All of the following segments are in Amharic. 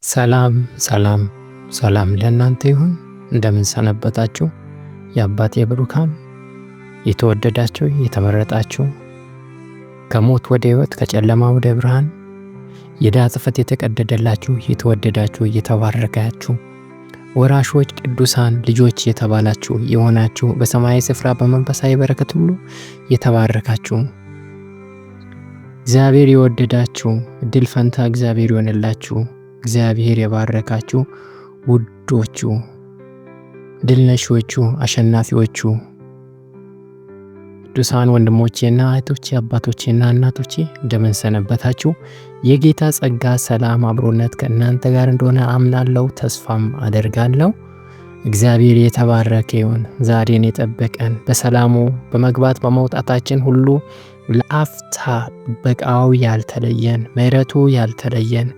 ሰላም ሰላም ሰላም ለእናንተ ይሁን። እንደምን ሰነበታችሁ? የአባቴ ብሩካን የተወደዳችሁ የተመረጣችሁ ከሞት ወደ ሕይወት ከጨለማ ወደ ብርሃን የዕዳ ጽሕፈት የተቀደደላችሁ የተወደዳችሁ የተባረካችሁ ወራሾች ቅዱሳን ልጆች የተባላችሁ የሆናችሁ በሰማያዊ ስፍራ በመንፈሳዊ በረከት ሁሉ የተባረካችሁ እግዚአብሔር የወደዳችሁ እድል ፈንታ እግዚአብሔር ይሆንላችሁ። እግዚአብሔር የባረካችሁ ውዶቹ ድልነሾቹ አሸናፊዎቹ ቅዱሳን ወንድሞቼና እህቶቼ አባቶቼና እናቶቼ እንደምን ሰነበታችሁ? የጌታ ጸጋ ሰላም አብሮነት ከእናንተ ጋር እንደሆነ አምናለሁ፣ ተስፋም አደርጋለሁ። እግዚአብሔር የተባረከ ይሁን። ዛሬን የጠበቀን በሰላሙ በመግባት በመውጣታችን ሁሉ ለአፍታ ጥበቃው ያልተለየን ምሕረቱ ያልተለየን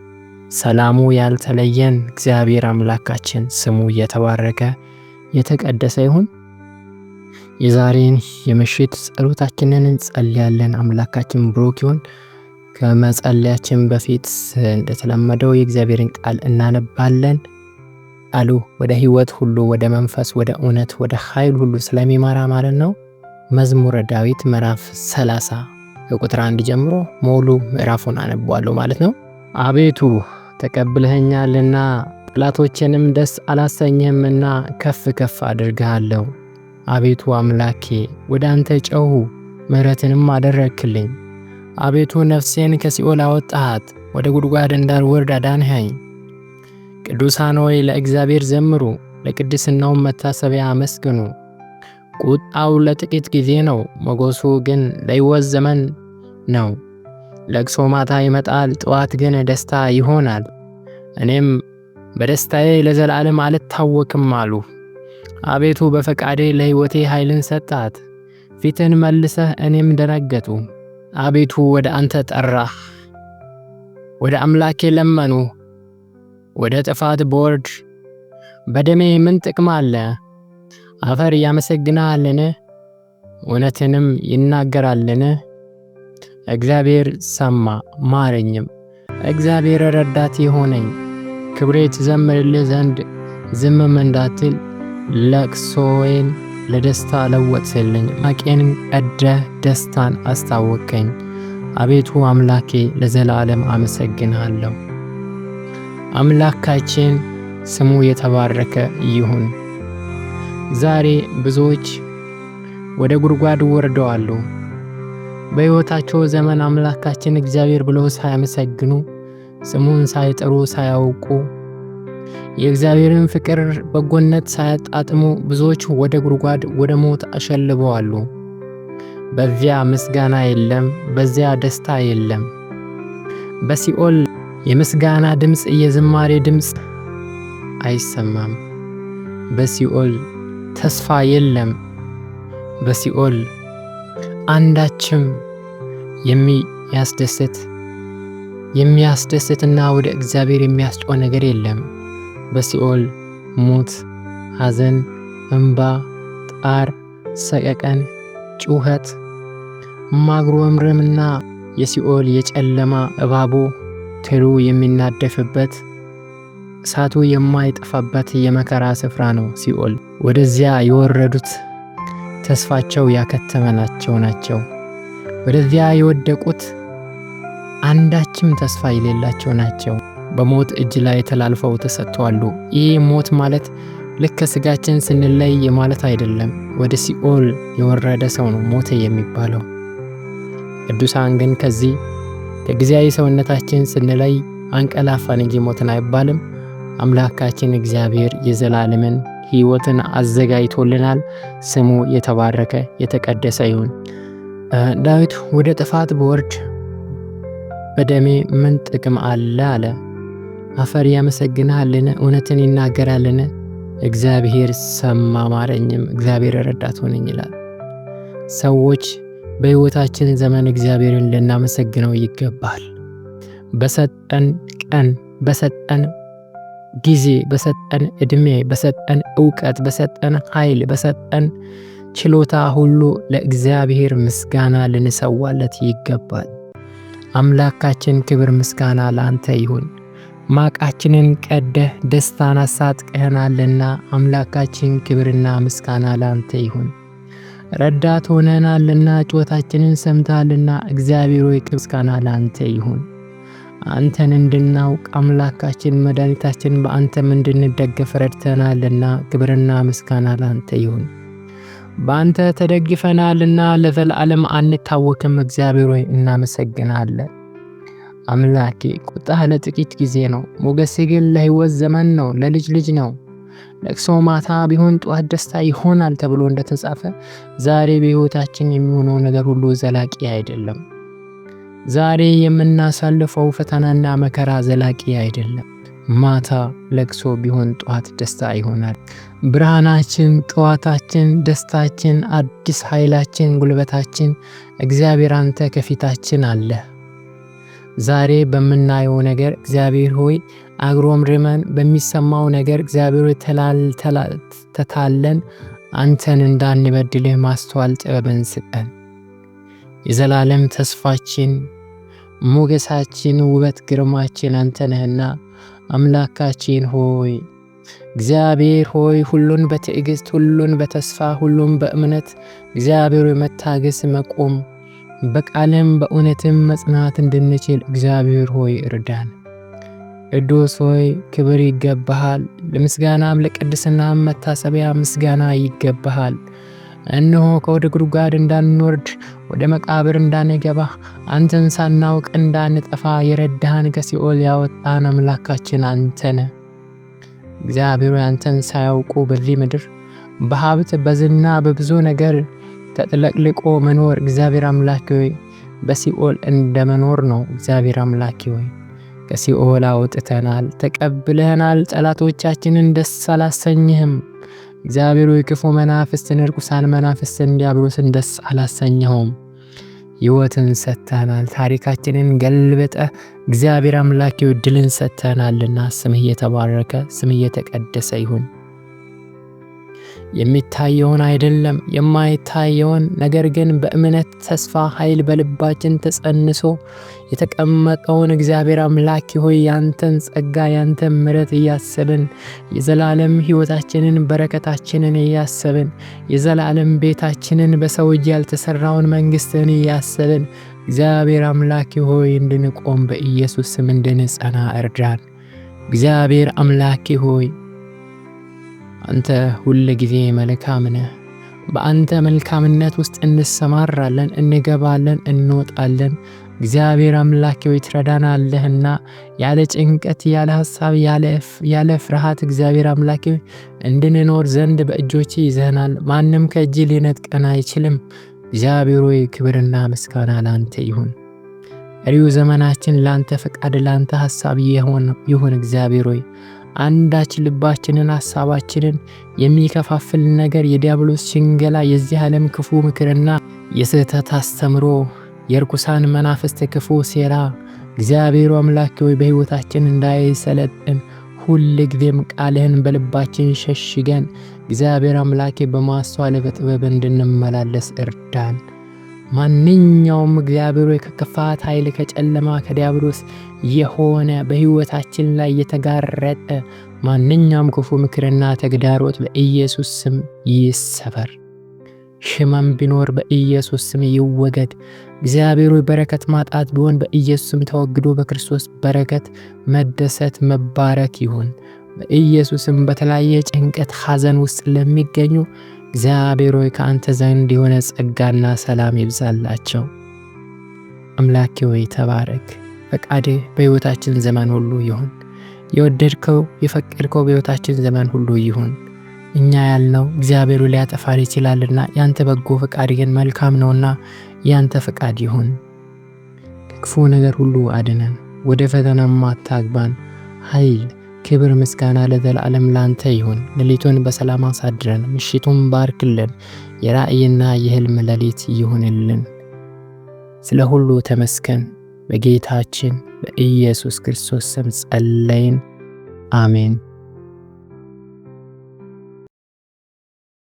ሰላሙ ያልተለየን እግዚአብሔር አምላካችን ስሙ የተባረከ የተቀደሰ ይሁን። የዛሬን የምሽት ጸሎታችንን እንጸልያለን። አምላካችን ብሩክ ይሁን። ከመጸለያችን በፊት እንደተለመደው የእግዚአብሔርን ቃል እናነባለን። ቃሉ ወደ ሕይወት ሁሉ ወደ መንፈስ ወደ እውነት ወደ ኃይል ሁሉ ስለሚመራ ማለት ነው። መዝሙረ ዳዊት ምዕራፍ 30 ከቁጥር 1 ጀምሮ ሙሉ ምዕራፉን አነባዋለሁ ማለት ነው። አቤቱ ተቀብለኸኛልና ጠላቶቼንም ደስ አላሰኘህምና ከፍ ከፍ አድርግሃለሁ። አቤቱ አምላኬ ወደ አንተ ጮኽሁ፣ ምሕረትንም አደረግክልኝ። አቤቱ ነፍሴን ከሲኦል አወጣሃት፣ ወደ ጉድጓድ እንዳልወርድ አዳንኸኝ። ቅዱሳን ሆይ ለእግዚአብሔር ዘምሩ፣ ለቅድስናውም መታሰቢያ አመስግኑ። ቁጣው ለጥቂት ጊዜ ነው፣ ሞገሱ ግን ለሕይወት ዘመን ነው። ለቅሶ ማታ ይመጣል፣ ጠዋት ግን ደስታ ይሆናል። እኔም በደስታዬ ለዘላለም አልታወክም አሉ። አቤቱ በፈቃዴ ለሕይወቴ ኃይልን ሰጣት። ፊትን መልሰህ እኔም ደነገጡ። አቤቱ ወደ አንተ ጠራህ፣ ወደ አምላኬ ለመኑ። ወደ ጥፋት ቦርድ በደሜ ምን ጥቅም አለ? አፈር ያመሰግናልን? እውነትንም ይናገራልን? እግዚአብሔር ሰማ ማረኝም። እግዚአብሔር ረዳት የሆነኝ ክብሬ ትዘምርልህ ዘንድ ዝምም እንዳትል ለቅሶዬን ለደስታ ለወጥልኝ። ማቄን ቀደህ ደስታን አስታወቀኝ። አቤቱ አምላኬ ለዘላለም አመሰግንሃለሁ። አምላካችን ስሙ የተባረከ ይሁን። ዛሬ ብዙዎች ወደ ጉድጓድ ወርደዋል። በሕይወታቸው ዘመን አምላካችን እግዚአብሔር ብለው ሳያመሰግኑ ስሙን ሳይጠሩ ሳያውቁ የእግዚአብሔርን ፍቅር በጎነት ሳያጣጥሙ ብዙዎች ወደ ጉድጓድ ወደ ሞት አሸልበዋል። በዚያ ምስጋና የለም፣ በዚያ ደስታ የለም። በሲኦል የምስጋና ድምፅ የዝማሬ ድምፅ አይሰማም። በሲኦል ተስፋ የለም። በሲኦል አንዳችም የሚያስደስትና ወደ እግዚአብሔር የሚያስጮህ ነገር የለም። በሲኦል ሞት፣ ሐዘን፣ እንባ፣ ጣር፣ ሰቀቀን፣ ጩኸት፣ ማጉረምረምና የሲኦል የጨለማ እባቡ ትሉ የሚናደፍበት እሳቱ የማይጠፋበት የመከራ ስፍራ ነው ሲኦል። ወደዚያ የወረዱት ተስፋቸው ያከተመናቸው ናቸው። ወደዚያ የወደቁት አንዳችም ተስፋ የሌላቸው ናቸው። በሞት እጅ ላይ ተላልፈው ተሰጥተዋል። ይህ ሞት ማለት ልክ ስጋችን ስንለይ ማለት አይደለም። ወደ ሲኦል የወረደ ሰው ነው ሞተ የሚባለው። ቅዱሳን ግን ከዚህ ከጊዜያዊ ሰውነታችን ስንለይ አንቀላፋን እንጂ ሞትን አይባልም። አምላካችን እግዚአብሔር የዘላለምን ሕይወትን አዘጋጅቶልናል። ስሙ የተባረከ የተቀደሰ ይሁን። ዳዊት ወደ ጥፋት ቦርድ በደሜ ምን ጥቅም አለ አለ። አፈር ያመሰግናልን? እውነትን ይናገራልን? እግዚአብሔር ሰማ ማረኝም፣ እግዚአብሔር ረዳት ሆነኝ ይላል። ሰዎች በሕይወታችን ዘመን እግዚአብሔርን ልናመሰግነው ይገባል። በሰጠን ቀን፣ በሰጠን ጊዜ፣ በሰጠን ዕድሜ፣ በሰጠን ዕውቀት፣ በሰጠን ኃይል፣ በሰጠን ችሎታ ሁሉ ለእግዚአብሔር ምስጋና ልንሰዋለት ይገባል። አምላካችን ክብር ምስጋና ላንተ ይሁን። ማቃችንን ቀደህ ደስታን አሳጥቀኸናልና አምላካችን ክብርና ምስጋና ላንተ ይሁን። ረዳት ሆነናልና ጩኸታችንን ሰምተሃልና እግዚአብሔር ሆይ ምስጋና ላንተ ይሁን። አንተን እንድናውቅ አምላካችን መድኃኒታችን በአንተም እንድንደገፍ ረድተናልና ክብርና ምስጋና ላንተ ይሁን። በአንተ ተደግፈናልና ለዘላለም አንታወክም። እግዚአብሔር ሆይ እናመሰግናለን። አምላኬ ቁጣህ ለጥቂት ጊዜ ነው፣ ሞገስ ግን ለሕይወት ዘመን ነው፣ ለልጅ ልጅ ነው። ለቅሶ ማታ ቢሆን ጠዋት ደስታ ይሆናል ተብሎ እንደተጻፈ ዛሬ በሕይወታችን የሚሆነው ነገር ሁሉ ዘላቂ አይደለም። ዛሬ የምናሳልፈው ፈተናና መከራ ዘላቂ አይደለም። ማታ ለቅሶ ቢሆን ጠዋት ደስታ ይሆናል። ብርሃናችን፣ ጠዋታችን፣ ደስታችን፣ አዲስ ኃይላችን፣ ጉልበታችን እግዚአብሔር አንተ ከፊታችን አለ። ዛሬ በምናየው ነገር እግዚአብሔር ሆይ አግሮምርመን በሚሰማው ነገር እግዚአብሔር ሆይ ተታለን አንተን እንዳንበድልህ ማስተዋል ጥበብን ስጠን። የዘላለም ተስፋችን፣ ሞገሳችን፣ ውበት ግርማችን አንተ ነህና አምላካችን ሆይ እግዚአብሔር ሆይ ሁሉን በትዕግስት ሁሉን በተስፋ ሁሉን በእምነት እግዚአብሔር መታገስ መቆም በቃልም በእውነትም መጽናት እንድንችል እግዚአብሔር ሆይ እርዳን። ቅዱስ ሆይ ክብር ይገባሃል። ለምስጋናም ለቅድስናም መታሰቢያ ምስጋና ይገባሃል። እነሆ ከወደ ጉድጓድ እንዳንወርድ ወደ መቃብር እንዳንገባ አንተን ሳናውቅ እንዳንጠፋ የረዳህን ከሲኦል ያወጣን አምላካችን አንተ ነህ። እግዚአብሔር አንተን ሳያውቁ በዚህ ምድር በሀብት በዝና በብዙ ነገር ተጥለቅልቆ መኖር እግዚአብሔር አምላክ ሆይ በሲኦል እንደመኖር ነው። እግዚአብሔር አምላክ ሆይ ከሲኦል አውጥተናል፣ ተቀብለናል። ጠላቶቻችንን ደስ አላሰኘህም። እግዚአብሔር ሆይ ክፉ መናፍስትን፣ ርኩሳን መናፍስትን፣ ዲያብሎስን ደስ አላሰኘኸውም። ሕይወትን ሰጥተናል። ታሪካችንን ገልብጠ እግዚአብሔር አምላክ ሆይ ድልን ሰጥተናልና ስምህ የተባረከ ስምህ የተቀደሰ ይሁን። የሚታየውን አይደለም የማይታየውን ነገር ግን በእምነት ተስፋ ኃይል በልባችን ተጸንሶ የተቀመጠውን እግዚአብሔር አምላክ ሆይ ያንተን ጸጋ ያንተን ምሕረት እያሰብን የዘላለም ሕይወታችንን በረከታችንን እያሰብን የዘላለም ቤታችንን በሰው እጅ ያልተሰራውን መንግሥትን እያሰብን እግዚአብሔር አምላክ ሆይ እንድንቆም በኢየሱስ ስም እንድንጸና እርዳን። እግዚአብሔር አምላክ ሆይ አንተ ሁሉ ጊዜ መልካም ነህ። በአንተ መልካምነት ውስጥ እንሰማራለን፣ እንገባለን፣ እንወጣለን። እግዚአብሔር አምላክ ሆይ ትረዳናለህና ያለ ጭንቀት ያለ ሐሳብ ያለ ፍርሃት እግዚአብሔር አምላክ ሆይ እንድንኖር ዘንድ በእጆች ይዘናል። ማንም ከእጅ ሊነጥቀን አይችልም። እግዚአብሔር ሆይ ክብርና ምስጋና ላንተ ይሁን። ቀሪው ዘመናችን ላንተ ፈቃድ ላንተ ሐሳብ ይሁን። እግዚአብሔር ሆይ አንዳች ልባችንን ሐሳባችንን የሚከፋፍል ነገር የዲያብሎስ ሽንገላ የዚህ ዓለም ክፉ ምክርና የስህተት አስተምሮ የርኩሳን መናፍስት ክፉ ሴራ እግዚአብሔር አምላክ ሆይ በሕይወታችን እንዳይሰለጥን ሁሉ ጊዜም ቃልህን በልባችን ሸሽገን እግዚአብሔር አምላክ በማስተዋል በጥበብ እንድንመላለስ እርዳን። ማንኛውም እግዚአብሔር ከክፋት ኃይል ከጨለማ ከዲያብሎስ የሆነ በሕይወታችን ላይ የተጋረጠ ማንኛውም ክፉ ምክርና ተግዳሮት በኢየሱስ ስም ይሰበር። ሽመም ቢኖር በኢየሱስ ስም ይወገድ። እግዚአብሔር በረከት ማጣት ቢሆን በኢየሱስ ስም ተወግዶ በክርስቶስ በረከት መደሰት መባረክ ይሁን። በኢየሱስም በተለያየ ጭንቀት ሐዘን ውስጥ ለሚገኙ እግዚአብሔር ሆይ ከአንተ ዘንድ የሆነ ጸጋና ሰላም ይብዛላቸው። አምላኬ ሆይ ተባረክ። ፈቃድህ በሕይወታችን ዘመን ሁሉ ይሁን። የወደድከው የፈቀድከው በሕይወታችን ዘመን ሁሉ ይሁን። እኛ ያልነው እግዚአብሔር ሊያጠፋን ይችላልና ያንተ በጎ ፈቃድ ግን መልካም ነውና ያንተ ፈቃድ ይሁን። ከክፉ ነገር ሁሉ አድነን፣ ወደ ፈተናም አታግባን። ኃይል ክብር ምስጋና ለዘላለም ላንተ ይሁን። ሌሊቱን በሰላም አሳድረን፣ ምሽቱን ባርክልን። የራእይና የህልም ሌሊት ይሁንልን። ስለ ሁሉ ተመስገን። በጌታችን በኢየሱስ ክርስቶስ ስም ጸለይን። አሜን።